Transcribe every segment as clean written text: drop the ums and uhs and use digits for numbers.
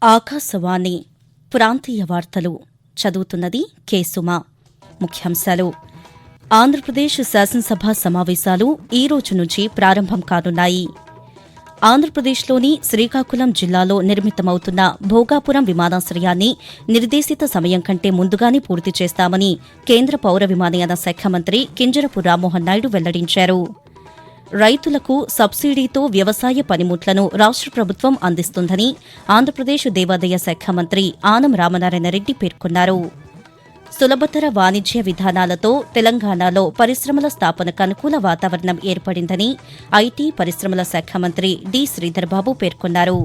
ఆకాశవాణి ప్రాంతీయ వార్తలు చదువుతున్నది కె సుమ. ముఖ్యాంశాలు: ఆంధ్రప్రదేశ్ శాసనసభ సమావేశాలు ఈ రోజు నుంచి ప్రారంభం కానున్నాయి. ఆంధ్రప్రదేశ్లోని శ్రీకాకుళం జిల్లాలో నిర్మితమవుతున్న భోగాపురం విమానాశ్రయాన్ని నిర్దేశిత సమయం కంటే ముందుగానే పూర్తి చేస్తామని కేంద్ర పౌర విమానయాన శాఖ మంత్రి కింజరపు రామ్మోహన్ నాయుడు వెల్లడించారు. రైతులకు సబ్సిడీతో వ్యవసాయ పనిముట్లను రాష్ట ప్రభుత్వం అందిస్తుందని ఆంధ్రప్రదేశ్ దేవాదాయ శాఖ మంత్రి ఆనం రామనారాయణ రెడ్డి పేర్కొన్నారు. సులభతర వాణిజ్య విధానాలతో తెలంగాణలో పరిశ్రమల స్థాపనకు అనుకూల వాతావరణం ఏర్పడిందని ఐటీ పరిశ్రమల శాఖ మంత్రి డి శ్రీధర్బాబు పేర్కొన్నారు.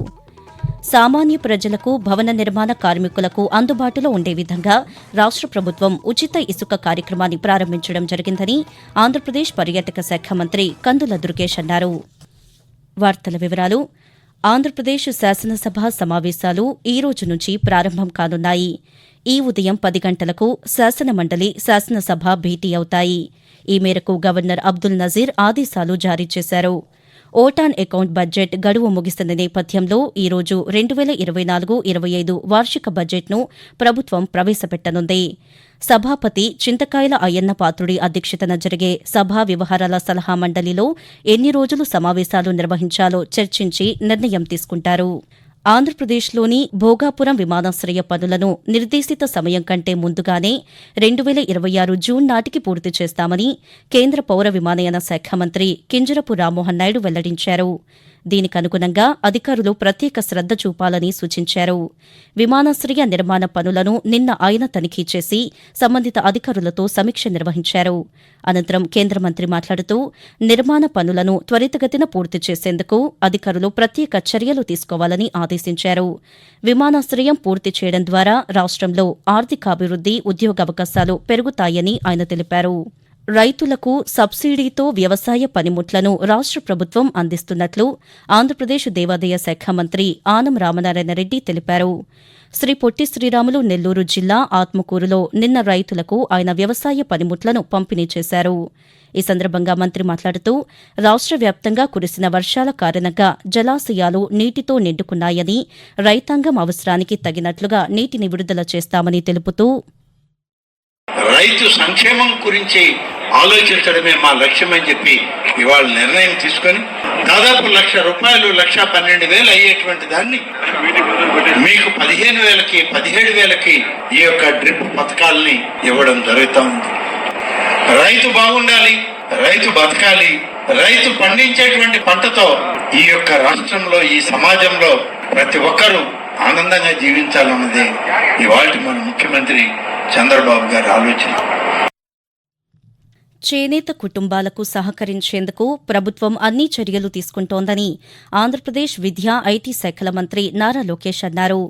సామాన్య ప్రజలకు భవన నిర్మాణ కార్మికులకు అందుబాటులో ఉండే విధంగా రాష్ట ప్రభుత్వం ఉచిత ఇసుక కార్యక్రమాన్ని ప్రారంభించడం జరిగిందని ఆంధ్రప్రదేశ్ పర్యాటక శాఖ మంత్రి కందుల దుర్గేష్ అన్నారు. వార్తల వివరాలు: ఆంధ్రప్రదేశ్ శాసనసభ సమావేశాలు ఈ రోజు నుంచి ప్రారంభం కానున్నాయి. ఈ ఉదయం 10 గంటలకు శాసనమండలి, శాసనసభ భేటీ అవుతాయి. ఈ మేరకు గవర్నర్ అబ్దుల్ నజీర్ ఆదేశాలు జారీ చేశారు. ఓటాన్ అకౌంట్ బడ్జెట్ గడువు ముగిసిన నేపథ్యంలో ఈ రోజు 2024-25 వార్షిక బడ్జెట్ను ప్రభుత్వం ప్రవేశపెట్టనుంది. సభాపతి చింతకాయల అయ్యన్న పాత్రుడి అధ్యక్షతన జరిగే సభా వ్యవహారాల సలహా మండలిలో ఎన్ని రోజులు సమావేశాలు నిర్వహించాలో చర్చించి నిర్ణయం తీసుకుంటారు. ఆంధ్రప్రదేశ్లోని భోగాపురం విమానాశ్రయ పనులను నిర్దేశిత సమయం కంటే ముందుగానే 2026 జూన్ నాటికి పూర్తి చేస్తామని కేంద్ర పౌర విమానయాన శాఖ మంత్రి కింజరపు రామ్మోహన్ నాయుడు వెల్లడించారు. దీనికనుగుణంగా అధికారులు ప్రత్యేక శ్రద్ద చూపాలని సూచించారు. విమానాశ్రయ నిర్మాణ పనులను నిన్న ఆయన తనిఖీ చేసి సంబంధిత అధికారులతో సమీక్ష నిర్వహించారు. అనంతరం కేంద్ర మంత్రి మాట్లాడుతూ నిర్మాణ పనులను త్వరితగతిన పూర్తి చేసేందుకు అధికారులు ప్రత్యేక చర్యలు తీసుకోవాలని ఆదేశించారు. విమానాశ్రయం పూర్తి చేయడం ద్వారా రాష్టంలో ఆర్థికాభివృద్ది, ఉద్యోగావకాశాలు పెరుగుతాయని ఆయన తెలిపారు. రైతులకు సబ్సిడీతో వ్యవసాయ పనిముట్లను రాష్ట ప్రభుత్వం అందిస్తున్నట్లు ఆంధ్రప్రదేశ్ దేవాదాయ శాఖ మంత్రి ఆనం రామనారాయణ రెడ్డి తెలిపారు. శ్రీ పొట్టి శ్రీరాములు నెల్లూరు జిల్లా ఆత్మకూరులో నిన్న రైతులకు ఆయన వ్యవసాయ పనిముట్లను పంపిణీ చేశారు. ఈ సందర్భంగా మంత్రి మాట్లాడుతూ రాష్ట వ్యాప్తంగా కురిసిన వర్షాల కారణంగా జలాశయాలు నీటితో నిండుకున్నాయని, రైతాంగం అవసరానికి తగినట్లుగా నీటిని విడుదల చేస్తామని తెలుపుతూ రైతు సంక్షేమం గురించి ఆలోచించడమే మా లక్ష్యమని చెప్పి ఇవాళ నిర్ణయం తీసుకొని దాదాపు ₹1,00,000, ₹1,12,000 అయ్యేటువంటి దాన్ని మీకు 15,000కి 17,000కి ఈ యొక్క డ్రిప్ పథకాలని ఇవ్వడం జరుగుతూ ఉంది. రైతు బాగుండాలి, రైతు బతకాలి, రైతు పండించేటువంటి పంటతో ఈ యొక్క రాష్ట్రంలో, ఈ సమాజంలో ప్రతి ఒక్కరూ ఆనందంగా జీవించాలన్నదే ఇవాళ మన ముఖ్యమంత్రి చంద్రబాబు గారి ఆలోచన. చేనేత కుటుంబాలకు సహకరించేందుకు ప్రభుత్వం అన్ని చర్యలు తీసుకుంటోందని ఆంధ్రప్రదేశ్ విద్యా, ఐటీ శాఖల మంత్రి నారా లోకేష్ అన్నారు.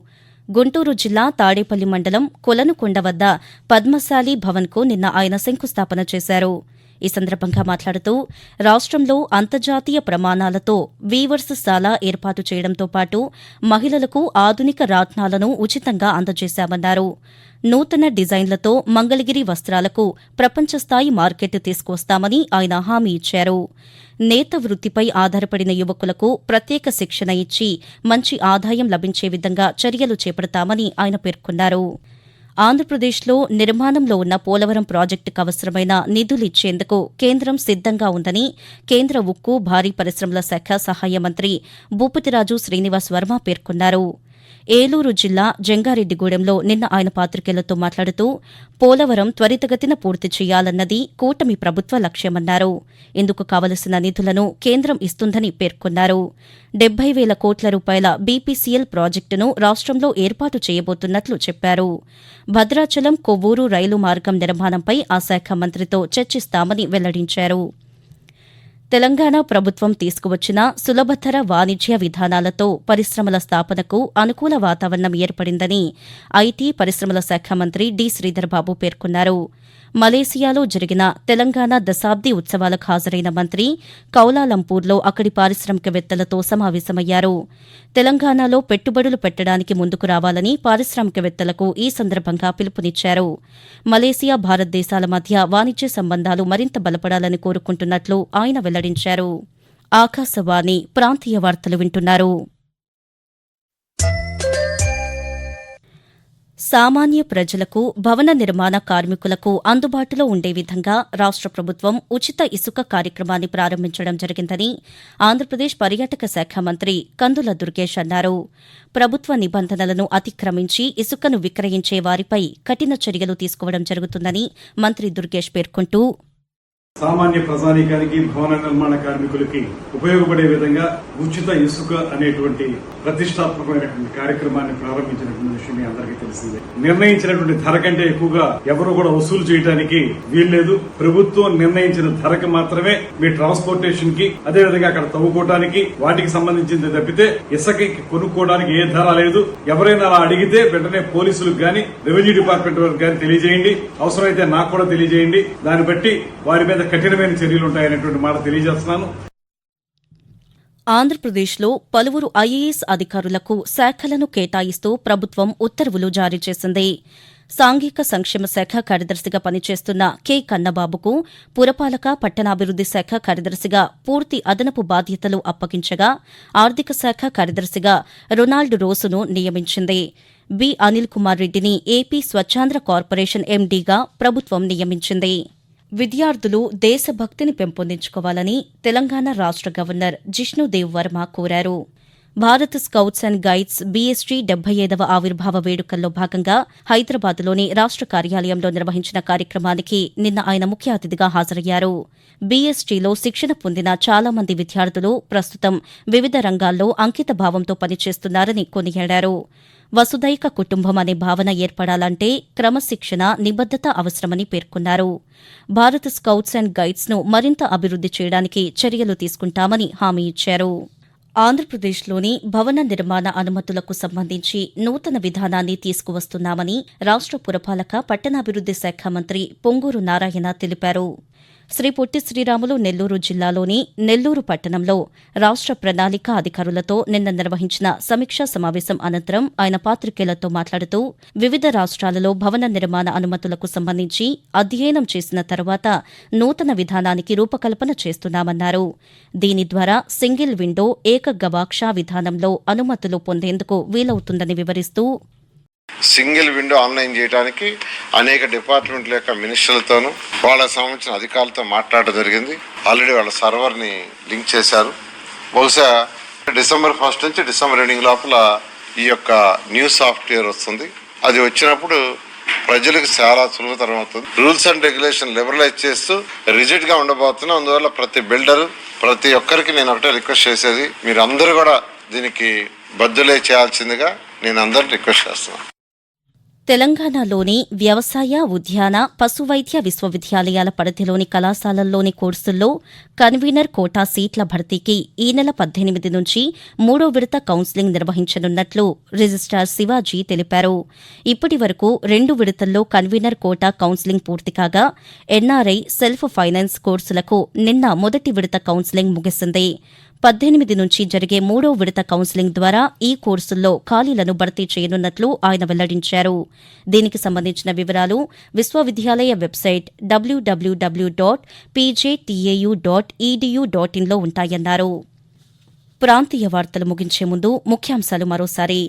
గుంటూరు జిల్లా తాడేపల్లి మండలం కొలనుకొండ వద్ద పద్మశాలి భవన్కు నిన్న ఆయన శంకుస్థాపన చేశారు. ఈ సందర్భంగా మాట్లాడుతూ రాష్టంలో అంతర్జాతీయ ప్రమాణాలతో వీవర్స్ శాల ఏర్పాటు చేయడంతో పాటు మహిళలకు ఆధునిక రాట్నాలను ఉచితంగా అందజేశామన్నారు. నూతన డిజైన్లతో మంగళగిరి వస్త్రాలకు ప్రపంచస్థాయి మార్కెట్ తీసుకొస్తామని ఆయన హామీ ఇచ్చారు. నేత వృత్తిపై ఆధారపడిన యువకులకు ప్రత్యేక శిక్షణ ఇచ్చి మంచి ఆదాయం లభించే విధంగా చర్యలు చేపడతామని ఆయన పేర్కొన్నారు. ఆంధ్రప్రదేశ్లో నిర్మాణంలో ఉన్న పోలవరం ప్రాజెక్టుకు అవసరమైన నిధులిచ్చేందుకు కేంద్రం సిద్దంగా ఉందని కేంద్ర ఉక్కు, భారీ పరిశ్రమల శాఖ సహాయ మంత్రి భూపతిరాజు శ్రీనివాస్ వర్మ పేర్కొన్నారు. ఏలూరు జిల్లా జంగారెడ్డిగూడెంలో నిన్న ఆయన పాతికేయులతో మాట్లాడుతూ పోలవరం త్వరితగతిన పూర్తి చేయాలన్నది కూటమి ప్రభుత్వ లక్ష్యమన్నారు. ఇందుకు కావలసిన నిధులను కేంద్రం ఇస్తుందని పేర్కొన్నారు. 70,000 కోట్ల రూపాయల బీపీసీఎల్ ప్రాజెక్టును రాష్టంలో ఏర్పాటు చేయబోతున్నట్లు చెప్పారు. భద్రాచలం, కొవ్వూరు రైలు మార్గం నిర్మాణంపై ఆ శాఖ మంత్రితో చర్చిస్తామని వెల్లడించారు. తెలంగాణ ప్రభుత్వం తీసుకువచ్చిన సులభతర వాణిజ్య విధానాలతో పరిశ్రమల స్థాపనకు అనుకూల వాతావరణం ఏర్పడిందని ఐటీ పరిశ్రమల శాఖ మంత్రి డి శ్రీధర్బాబు పేర్కొన్నారు. మలేసియాలో జరిగిన తెలంగాణ దశాబ్ది ఉత్సవాలకు హాజరైన మంత్రి కౌలాలంపూర్లో అక్కడి పారిశ్రామికవేత్తలతో సమావేశమయ్యారు. తెలంగాణలో పెట్టుబడులు పెట్టడానికి ముందుకు రావాలని పారిశ్రామికవేత్తలకు ఈ సందర్భంగా పిలుపునిచ్చారు. మలేసియా, భారతదేశాల మధ్య వాణిజ్య సంబంధాలు మరింత బలపడాలని కోరుకుంటున్నట్లు ఆయన వెల్లడించారు. ఆకాశవాణి ప్రాంతీయ వార్తలు వింటున్నారు. సామాన్య ప్రజలకు, భవన నిర్మాణ కార్మికులకు అందుబాటులో ఉండే విధంగా రాష్ట ప్రభుత్వం ఉచిత ఇసుక కార్యక్రమాన్ని ప్రారంభించడం జరిగిందని ఆంధ్రప్రదేశ్ పర్యాటక శాఖ మంత్రి కందుల దుర్గేష్ అన్నారు. ప్రభుత్వ నిబంధనలను అతిక్రమించి ఇసుకను విక్రయించే వారిపై కఠిన చర్యలు తీసుకోవడం జరుగుతుందని మంత్రి దుర్గేష్ పేర్కొంటూ, సామాన్య ప్రజానీకానికి, భవన నిర్మాణ కార్మికులకి ఉపయోగపడే విధంగా ఉచిత ఇసుక అనేటువంటి ప్రతిష్టాత్మకమైనటువంటి కార్యక్రమాన్ని ప్రారంభించినటువంటి విషయం మీ అందరికీ తెలిసిందే. నిర్ణయించినటువంటి ధర కంటే ఎక్కువగా ఎవరు కూడా వసూలు చేయడానికి వీల్లేదు. ప్రభుత్వం నిర్ణయించిన ధరకి మాత్రమే మీ ట్రాన్స్పోర్టేషన్ కి, అదేవిధంగా అక్కడ తవ్వుకోవడానికి వాటికి సంబంధించింది తప్పితే ఇసుకకి కొనుక్కోవడానికి ఏ ధర లేదు. ఎవరైనా అలా అడిగితే వెంటనే పోలీసులకు గాని, రెవెన్యూ డిపార్ట్మెంట్ వారికి గాని తెలియజేయండి. అవసరమైతే నాకు కూడా తెలియజేయండి. దాన్ని బట్టి వారి మీద కఠినమైన చర్యలు ఉంటాయనేటువంటి మాట తెలియజేస్తున్నాను. ఆంధ్రప్రదేశ్లో పలువురు ఐఏఎస్ అధికారులకు శాఖలను కేటాయిస్తూ ప్రభుత్వం ఉత్తర్వులు జారీ చేసింది. సాంఘిక సంక్షేమ శాఖ కార్యదర్శిగా పనిచేస్తున్న కె కన్నబాబుకు పురపాలక, పట్టణాభివృద్ది శాఖ కార్యదర్శిగా పూర్తి అదనపు బాధ్యతలు అప్పగించగా, ఆర్థిక శాఖ కార్యదర్శిగా రొనాల్డ్ రోసును నియమించింది. బి అనిల్ కుమార్ రెడ్డిని ఏపీ స్వచ్ఛాంధ్ర కార్పొరేషన్ ఎండీగా ప్రభుత్వం నియమించింది. విద్యార్థులు దేశభక్తిని పెంపొందించుకోవాలని తెలంగాణ రాష్ట గవర్నర్ జిష్ణుదేవ్ వర్మ కోరారు. Bharat scouts and guides BST 75వ ఆవిర్భావ వేడుకల్లో భాగంగా హైదరాబాద్లోని రాష్ట కార్యాలయంలో నిర్వహించిన కార్యక్రమానికి నిన్న ఆయన ముఖ్య అతిథిగా హాజరయ్యారు. బీఎస్టీలో శిక్షణ పొందిన చాలా మంది విద్యార్థులు ప్రస్తుతం వివిధ రంగాల్లో అంకిత భావంతో పనిచేస్తున్నారని కొనియాడారు. వసుదైక కుటుంబం అనే భావన ఏర్పడాలంటే క్రమశిక్షణ, నిబద్దత అవసరమని పేర్కొన్నారు. భారత్ స్కౌట్స్ అండ్ గైడ్స్ ను మరింత అభివృద్ది చేయడానికి చర్యలు తీసుకుంటామని హామీ ఇచ్చారు. ఆంధ్రప్రదేశ్లోని భవన నిర్మాణ అనుమతులకు సంబంధించి నూతన విధానాన్ని తీసుకువస్తున్నామని రాష్ట పురపాలక, పట్టణాభివృద్ది శాఖ మంత్రి పొంగూరు నారాయణ తెలిపారు. శ్రీ పొట్టి శ్రీరాములు నెల్లూరు జిల్లాలోని నెల్లూరు పట్టణంలో రాష్ట ప్రణాళిక అధికారులతో నిన్న నిర్వహించిన సమీక్షా సమావేశం అనంతరం ఆయన పాతికేయులతో మాట్లాడుతూ, వివిధ రాష్ట్రాలలో భవన నిర్మాణ అనుమతులకు సంబంధించి అధ్యయనం చేసిన తర్వాత నూతన విధానానికి రూపకల్పన చేస్తున్నామన్నారు. దీని ద్వారా సింగిల్ విండో, ఏక గవాక్ష విధానంలో అనుమతులు పొందేందుకు వీలవుతుందని వివరిస్తూ, సింగిల్ విండో ఆన్లైన్ చేయడానికి అనేక డిపార్ట్మెంట్ల యొక్క మినిస్టర్లతోనూ వాళ్ళకి సంబంధించిన అధికారులతో మాట్లాడడం జరిగింది. ఆల్రెడీ వాళ్ళ సర్వర్ని లింక్ చేశారు. బహుశా December 1 నుంచి డిసెంబర్ ఎండింగ్ లోపల ఈ యొక్క న్యూ సాఫ్ట్వేర్ వస్తుంది. అది వచ్చినప్పుడు ప్రజలకు చాలా సులభతరం అవుతుంది. రూల్స్ అండ్ రెగ్యులేషన్ లిబరలైజ్ చేస్తూ రిజిడ్ గా ఉండబోతున్నాం. అందువల్ల ప్రతి బిల్డర్, ప్రతి ఒక్కరికి నేను ఒకటే రిక్వెస్ట్ చేసేది, మీరు అందరూ కూడా దీనికి బద్దులే చేయాల్సిందిగా నేను అందరిని రిక్వెస్ట్ చేస్తున్నాను. తెలంగాణలోని వ్యవసాయ, ఉద్యాన, పశువైద్య విశ్వవిద్యాలయాల పరిధిలోని కళాశాలల్లోని కోర్సుల్లో కన్వీనర్ కోటా సీట్ల భర్తీకి ఈ నెల 18 నుంచి 3వ విడత కౌన్సిలింగ్ నిర్వహించనున్నట్లు రిజిస్టార్ శివాజీ తెలిపారు. ఇప్పటి వరకు 2 విడతల్లో కన్వీనర్ కోటా కౌన్సిలింగ్ పూర్తి కాగా, ఎన్ఆర్ఐ, సెల్ఫ్ ఫైనాన్స్ కోర్సులకు నిన్న మొదటి విడత కౌన్సిలింగ్ ముగిసింది. 18 నుంచి జరిగే 3వ విడత కౌన్సిలింగ్ ద్వారా ఈ కోర్సుల్లో ఖాళీలను భర్తీ చేయనున్నట్లు ఆయన వెల్లడించారు. దీనికి సంబంధించిన వివరాలు విశ్వవిద్యాలయ వెబ్సైట్ www.pjtau.edu.in లో ఉంటాయన్నారు. ప్రాంతీయ వార్తలు ముగించే ముందు ముఖ్యాంశాలు మరోసారి.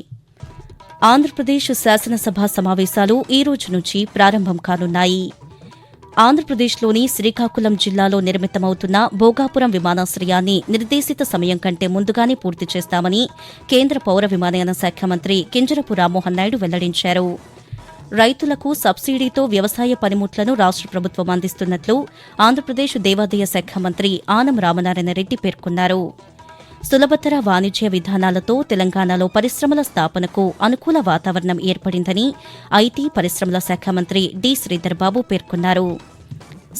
ఆంధ్రప్రదేశ్ శాసనసభ సమావేశాలు ఈ రోజు నుంచి ప్రారంభం కానున్నాయి. ఆంధ్రప్రదేశ్లోని శ్రీకాకుళం జిల్లాలో నిర్మితమవుతున్న భోగాపురం విమానాశ్రయాన్ని నిర్దేశిత సమయం కంటే ముందుగానే పూర్తి చేస్తామని కేంద్ర పౌర విమానయాన శాఖ మంత్రి కింజరపు రామ్మోహన్ నాయుడు వెల్లడించారు. రైతులకు సబ్సిడీతో వ్యవసాయ పనిముట్లను రాష్ట ప్రభుత్వం అందిస్తున్నట్లు ఆంధ్రప్రదేశ్ దేవాదాయ శాఖ మంత్రి ఆనం రామనారాయణ రెడ్డి పేర్కొన్నారు. సులభతర వాణిజ్య విధానాలతో తెలంగాణలో పరిశ్రమల స్థాపనకు అనుకూల వాతావరణం ఏర్పడిందని ఐటీ, పరిశ్రమల శాఖ మంత్రి డి. శ్రీధర్బాబు పేర్కొన్నారు.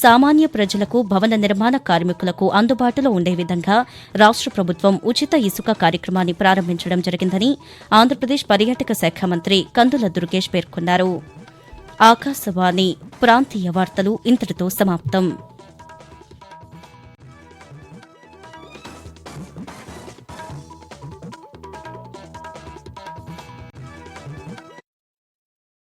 సామాన్య ప్రజలకు, భవన నిర్మాణ కార్మికులకు అందుబాటులో ఉండే విధంగా రాష్ట ప్రభుత్వం ఉచిత ఇసుక కార్యక్రమాన్ని ప్రారంభించడం జరిగిందని ఆంధ్రప్రదేశ్ పర్యాటక శాఖ మంత్రి కందుల దుర్గేష్ పేర్కొన్నారు. ఆకాశవాణి ప్రాంతీయ వార్తలు ఇంతటితో సమాప్తం.